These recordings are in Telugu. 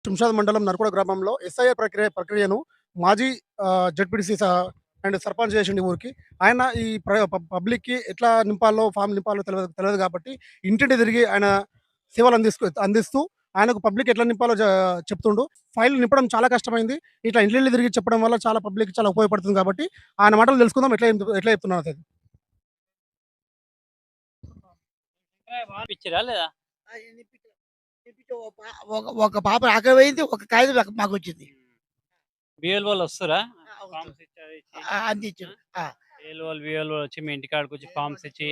శంషాద్ మండలం నరకుడ గ్రామంలో ఎస్ఐఆర్ ప్రక్రియను మాజీ జడ్పీటీసీ అండ్ సర్పంచ్ చేసిండు ఊరికి. ఆయన ఈ పబ్లిక్‌కి ఎట్లా నింపాలో, ఫార్మ్ నింపాలో తెలవదు కాబట్టి ఇంటింటి తిరిగి ఆయన సేవలు అందిస్తూ ఆయనకు పబ్లిక్ ఎట్లా నింపాలో చెప్తుండు. ఫైల్ నింపడం చాలా కష్టమైంది. ఇట్లా ఇంటిల్లి తిరిగి చెప్పడం వల్ల చాలా పబ్లిక్‌కి చాలా ఉపయోగపడుతుంది కాబట్టి ఆయన మాటలు తెలుసుకుందాం ఎట్లా చెప్తున్నారో అది. ఇచ్చిరా లేదా? ఆ! ఎన్నిపించాం ఒక పాప ఆకలిపోయింది. ఒక కాగితం మాకొచ్చింది. బిఎల్ఓలు వస్తురా? వస్తుంది. ఫార్మ్స్ ఇచ్చి అందించారు. ఆ! బిఎల్ఓలు వచ్చి మీ ఇంటికాడికి వచ్చి ఫార్మ్స్ ఇచ్చి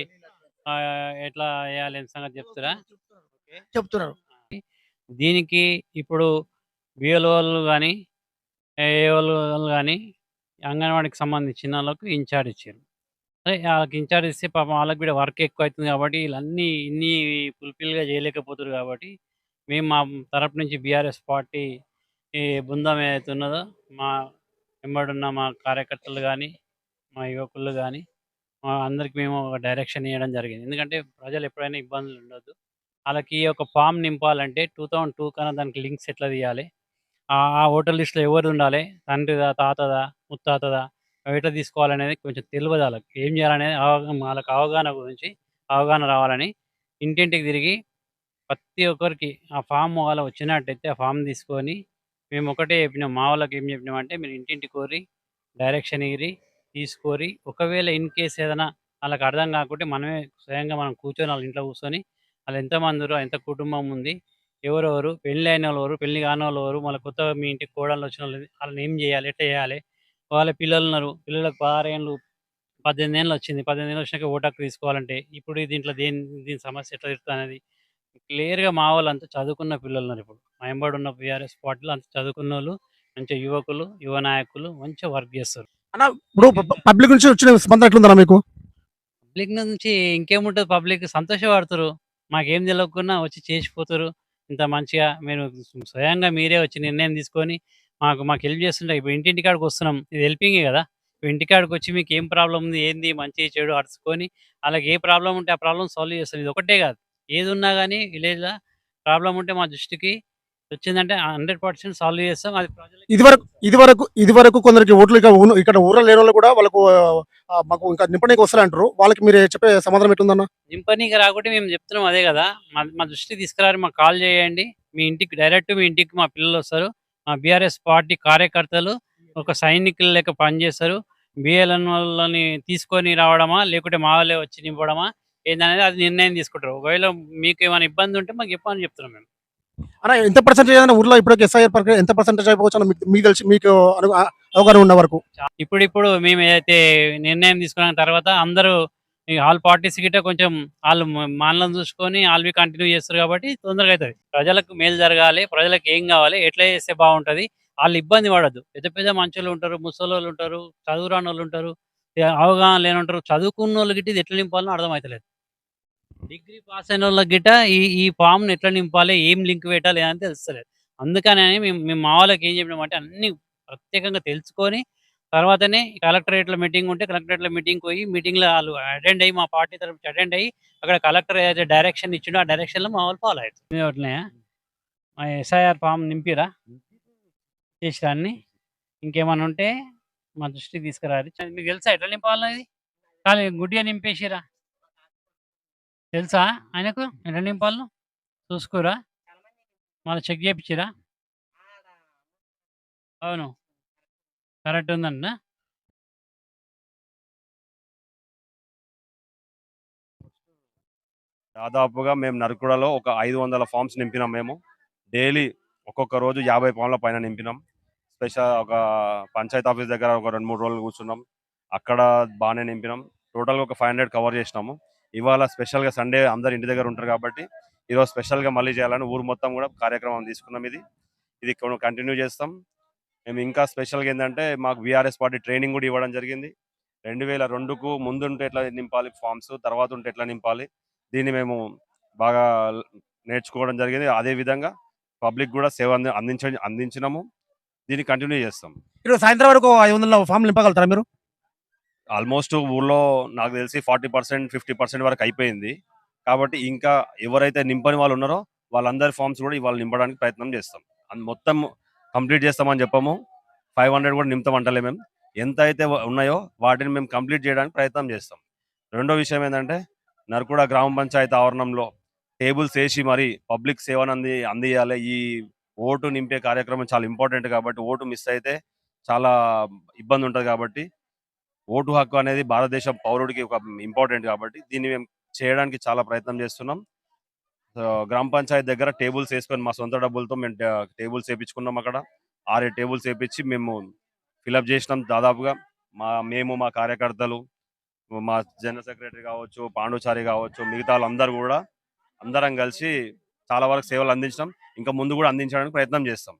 ఎట్లా వేయాలి అనే సంగతి చెప్తురా? ఓకే. చెప్తున్నారు. దీనికి ఇప్పుడు బిఎల్ఓలు గాని, ఏఓలు గాని అంగన్వాడీకి సంబంధించిన వాళ్ళకు ఇన్ఛార్జ్ ఇచ్చారు. అదే ఆళ్ళకి ఇన్ఛార్జ్ ఇస్తే పాపం వాళ్ళకి కూడా వర్క్ ఎక్కువైతుంది కాబట్టి వీళ్ళన్నీ ఇన్ని ఫుల్‌ఫిల్‌గా చేయలేకపోతుర్రు కాబట్టి మేము మా తరపు నుంచి బీఆర్ఎస్ పార్టీ ఈ బృందం ఏదైతే ఉన్నదో మా వెంబడున్న మా కార్యకర్తలు గాని, మా యువకులు గాని అందరికి మేము ఒక డైరెక్షన్ ఇయ్యడం జరిగింది. ఎందుకంటే ప్రజలు ఎప్పుడైనా ఇబ్బందులు ఉండొద్దు. ఆళ్ళకి ఒక ఫార్మ్ నింపాలంటే 2002 కన్నా దానికి లింక్స్ ఎట్లా తీయాలి? ఆ ఓటర్ లిస్ట్‌లో ఎవరిదుండాలి? తండ్రిదా? తాతదా? ముత్తాతదా? ఎట్లా తీసుకోవాలనేది కొంచెం తెలవదు ఆళ్ళకి. ఏం చేయాలనేది ఆళ్ళకి అవగాహన గురించి అవగాహన రావాలని ఇంటింటికి తిరిగి ప్రతి ఒక్కరికి ఆ ఫామ్ ఒకవేళ వచ్చినట్టయితే ఆ ఫామ్ తీసుకొని మేము ఒకటే చెప్పినాం. మా వాళ్ళకి ఏం చెప్పినామంటే మీరు ఇంటింటికి పోర్రి, డైరెక్షన్ ఇయ్యిర్రి, తీసుకోర్రి. ఒకవేళ ఇన్ కేస్ ఏదైనా ఆళ్ళకి అర్థం కాకుంటే మనమే స్వయంగా మనం కూర్చొని ఆళ్ళ ఇంట్లో కూర్చొని ఆళ్ళు ఎంతమందుర్రో, ఎంత కుటుంబం ఉంది, ఎవరెవరు, పెళ్ళైనోళ్ళు ఎవరు, పెళ్లి కానోళ్ళు ఎవరు, మళ్ళీ కొత్తగా మీ ఇంటికి కోడళ్ళొచ్చినోళ్ళు ఆళ్ళని ఏం చేయాలి? ఎట్లా చేయాలి? వాళ్ళ పిల్లలున్నారు. పిల్లలకు 16 ఏండ్లు, 18 ఏండ్లు వచ్చింది. 18 ఏండ్లు వచ్చినాక ఓటు హక్కు తీసుకోవాలంటే ఇప్పుడు దీంట్లో దీని సమస్య ఎట్లా తీరుతదనేది క్లియర్‌గా మా వాళ్ళంతా చదువుకున్న పిల్లలున్నారిప్పుడు. మా ఎంబడున్న బీఆర్ఎస్ పార్టీలో అంతా చదువుకున్నోళ్ళు, మంచి యువకులు, యువ నాయకులు మంచిగా వర్క్ చేస్తారు. అన్న ఇప్పుడు పబ్లిక్ నుంచి వచ్చిన స్పందన ఎట్లుందన్న మీకు? పబ్లిక్ నుంచి ఇంకేముంటది, పబ్లిక్ సంతోషపడుతుర్రు. మాకేం తెలవకున్నా వచ్చి చేసిపోతుర్రు. ఇంత మంచిగా మీరు స్వయంగా మీరే వచ్చి నిర్ణయం తీసుకొని మాకు హెల్ప్ చేస్తుంటే ఇప్పుడు ఇంటింటి కాడికొస్తున్నాం. ఇది హెల్పింగే గదా! ఇప్పుడు ఇంటికాడికొచ్చి మీకేం ప్రాబ్లమ్ ఉంది, ఏంది మంచి చెడు అరుచుకొని ఆళ్ళకి ఏ ప్రాబ్లమ్ ఉంటే ఆ ప్రాబ్లమ్ సాల్వ్ చేస్తాం. ఇదొక్కటే గాదు. ఏదున్నా గానీ విలేజ్‌ల ప్రాబ్లమ్ ఉంటే మా దృష్టికి వచ్చిందంటే 100% సాల్వ్ చేస్తాం. అది ప్రజలకి ఇదివరకు కొందరికి ఓట్లు ఇక్కడ ఊర్లో లేనోళ్ళు కూడా వాళ్ళకు మాకు ఇంకా నింపనీకి వస్తలేరంటారు. వాళ్ళకి మీరు చెప్పే సమాధానం ఎట్లుందన్న? నింపనీకి రాకుంటే మేము చెప్తున్నాం అదే గదా! మా మా దృష్టికి తీసుకురారి మాకు కాల్ చేయండి. మీ ఇంటికి డైరెక్ట్ మీ ఇంటికి మా పిల్లలొస్తారు. మా బీఆర్ఎస్ పార్టీ కార్యకర్తలు ఒక సైనికులు లెక్క పనిచేస్తారు. బిఎల్ఎన్‌ఓలని తీసుకొని రావడమా? లేకుంటే మా వాళ్ళే వచ్చి నింపడమా? ఏందనేది అది నిర్ణయం తీసుకుంటారు. ఒకవేళ మీకేమైనా ఇబ్బంది ఉంటే మాకు చెప్పమని చెప్తున్నాం మేము. అన్న ఎంత పర్సెంటేజ్ ఏదైనా ఊర్లో ఇప్పటికి ఎస్ఐఆర్ ప్రక్రియ ఎంత పర్సెంటేజ్ అయిపోవచ్చన్న మీకు తెలిసి మీకు అవగాహన ఉన్న వరకు? ఇప్పుడిప్పుడు మేము ఏదైతే నిర్ణయం తీసుకున్న తర్వాత అందరూ ఈ ఆల్ పార్టీస్ గిట్ట కొంచెం ఆళ్ళు మనలను చూసుకొని ఆళ్ళవి కంటిన్యూ చేస్తారు కాబట్టి తొందరగా అయితది. ప్రజలకు మేలు జరగాలి. ప్రజలకు ఏం కావాలి? ఎట్లా చేస్తే బావుంటది? ఆళ్ళు ఇబ్బంది పడొద్దు. పెద్ద పెద్ద మంచోళ్ళుంటారు, ముసలోళ్ళుంటారు, చదువు రానోళ్ళుంటారు, అవగాహన లేనోళ్ళుంటారు. చదువుకున్నోళ్ళు గిట్ట ఇది ఎట్లా నింపాలనో అర్థమైతలేదు. డిగ్రీ పాస్ అయినోళ్ళకి గిట్ట ఈ ఈ ఫార్మ్‌ని ఎట్లా నింపాలి? ఏం లింక్ పెట్టాలి? అని తెలుస్తలేదు. అందుకనని మేము మేము మా వాళ్ళకి ఏం చెప్పినామంటే అన్నీ ప్రత్యేకంగా తెలుసుకొని తర్వాతనే కలెక్టరేట్‌లో మీటింగ్ ఉంటే కలెక్టరేట్‌లో మీటింగ్‌కి పోయి మీటింగ్‌లో ఆళ్ళు అటెండ్ అయ్యి మా పార్టీ తరపు నుంచి అటెండ్ అయ్యి అక్కడ కలెక్టర్ ఏదైతే డైరెక్షన్ ఇచ్చిండో ఆ డైరెక్షన్‌లో మా వాళ్ళు ఫాలో అయితున్నారు. ఇన్ని ఒకటినాయా? మా ఎస్ఐఆర్ ఫార్మ్ నింపిర్రా? చేసిర్రా అన్ని? ఇంకేమన్నా ఉంటే మా దృష్టికి తీసుకురారి. మీకు తెలుసా ఎట్లా నింపాలో ఇది? ఖాళీ గుడ్డిగా నింపేసిర్రా? తెలుసా ఆయనకు ఎట్లా నింపాలో? చూసుకోరా? మళ్ళా చెక్ చేపిచ్చిర్రా? అవును. కరెక్ట్ ఉందంటనా? దాదాపుగా మేము నరకుడలో ఒక 500 ఫామ్స్ నింపినాం మేము. డైలీ ఒక్కొక్క రోజు 50 ఫామ్‌ల పైన నింపినాం. ఒక పంచాయతీ ఆఫీస్ దగ్గర ఒక 2, 3 రోజులు కూర్చున్నాం. అక్కడ బానే నింపినాం. టోటల్‌గా ఒక 500 కవర్ చేసినాము. ఇవాళ స్పెషల్‌గా సండే అందరూ ఇంటి దగ్గర ఉంటారు కాబట్టి ఈరోజు స్పెషల్‌గా మళ్ళీ చేయాలని ఊరు మొత్తం కూడా కార్యక్రమం తీసుకున్నాం ఇది. ఇది కంటిన్యూ చేస్తాం. మేము ఇంకా స్పెషల్‌గా ఏందంటే మాకు బీఆర్ఎస్ పార్టీ ట్రైనింగ్ కూడా ఇవ్వడం జరిగింది. 2002కు ముందుంటే ఎట్లా నింపాలి ఫామ్స్, తర్వాత ఉంటే ఎట్లా నింపాలి, దీన్ని మేము బాగా నేర్చుకోవడం జరిగింది. అదే విధంగా పబ్లిక్ కూడా సేవ అందించినాము. దీన్ని కంటిన్యూ చేస్తాం. ఈరోజు సాయంత్రం వరకు 500 ఫామ్‌లు నింపగలుగుతారా మీరు? ఆల్మోస్ట్ ఊర్లో నాకు తెలిసి 40%, 50% వరకు అయిపోయింది. కాబట్టి ఇంకా ఎవరైతే నింపని వాళ్ళు ఉన్నారో వాళ్ళందరి ఫామ్స్ కూడా ఇవాళ నింపడానికి ప్రయత్నం చేస్తాం. మొత్తం కంప్లీట్ చేస్తామని చెప్పము. 500 కూడా నింపుతామంటలే మేము. ఎంత అయితే ఉన్నాయో వాటిని మేము కంప్లీట్ చేయడానికి ప్రయత్నం చేస్తాం. రెండో విషయం ఏంటంటే నరకుడ గ్రామ పంచాయతీ ఆవరణంలో టేబుల్స్ వేసి మరి పబ్లిక్ సేవను అందియాలి. ఈ ఓటు నింపే కార్యక్రమం చాలా ఇంపార్టెంట్ కాబట్టి ఓటు మిస్ అయితే చాలా ఇబ్బంది ఉంటుంది కాబట్టి ఓటు హక్కు అనేది భారతదేశ పౌరుడికి ఒక ఇంపార్టెంట్ కాబట్టి దీన్ని మేము చేయడానికి చాలా ప్రయత్నం చేస్తున్నాం. గ్రామ పంచాయతీ దగ్గర టేబుల్స్ వేసుకొని మా సొంత డబ్బులతో మేము టేబుల్స్ వేయించుకున్నాం. అక్కడ 6 టేబుల్స్ వేయించి మేము ఫిలప్ చేసినాం. దాదాపుగా మేము మా కార్యకర్తలు, మా జనరల్ సెక్రటరీ కావచ్చు, పాండుచారి కావచ్చు, మిగతా వాళ్ళందరూ కూడా అందరం కలిసి చాలా వరకు సేవలు అందించినాం. ఇంకా ముందు కూడా అందించడానికి ప్రయత్నం చేస్తాం.